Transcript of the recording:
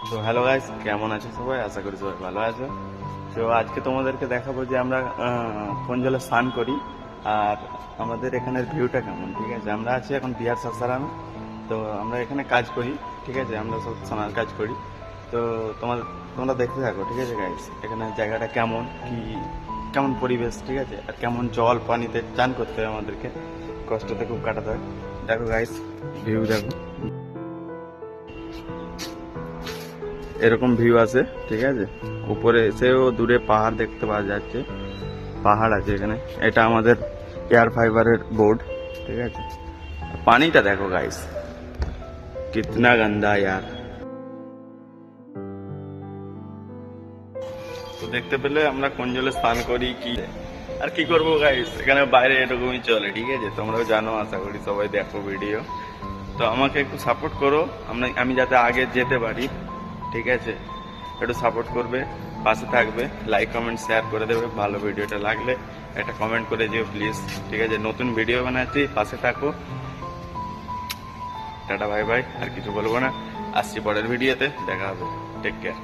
তো hello guys, কেমন আছো সবাই? আশা করি সবাই ভালো আছো। তো আজকে তোমাদেরকে দেখাবো যে আমরা কোন জলে স্নান করি আর আমাদের এখানের ভিউটা কেমন। ঠিক আছে, আমরা আছি এখন বিহার সাসারামে। তো আমরা এখানে কাজ করি, ঠিক আছে, আমরা সব স্নানের কাজ করি। তো তোমরা দেখতে থাকো, ঠিক আছে গাইস, এখানে জায়গাটা কেমন, কি কেমন পরিবেশ, ঠিক আছে, আর কেমন জল পানিতে চান করতে হয় আমাদেরকে, কষ্টতে খুব কাটাতে হয়। দেখো গাইস, ভিউ দেখো, এরকম ভিউ আছে, ঠিক আছে। উপরে এসেও দূরে পাহাড় দেখতে পাওয়া যাচ্ছে, পাহাড় আছে এখানে। এটা আমাদের এয়ার ফাইবারের বোর্ড, ঠিক আছে। পানিটা দেখো গাইস, কিতনা গন্ধা ইয়ার। তো দেখতে পেলে আমরা কোন জলে স্নান করি, কি আর কি করবো গাইস, এখানে বাইরে এরকমই চলে, ঠিক আছে। তোমরাও জানো, আশা করি সবাই দেখো ভিডিও। তো আমাকে একটু সাপোর্ট করো, আমি যাতে আগে যেতে পারি, ঠিক আছে। একটু সাপোর্ট করবে, পাশে থাকবে, লাইক কমেন্ট শেয়ার করে দেবে। ভালো ভিডিওটা লাগলে একটা কমেন্ট করে দিও প্লিজ, ঠিক আছে। নতুন ভিডিও বানাচ্ছি, পাশে থাকো। টাটা, বাই বাই, আর কিছু বলবো না। আসছি পরের ভিডিওতে, দেখা হবে। Take care.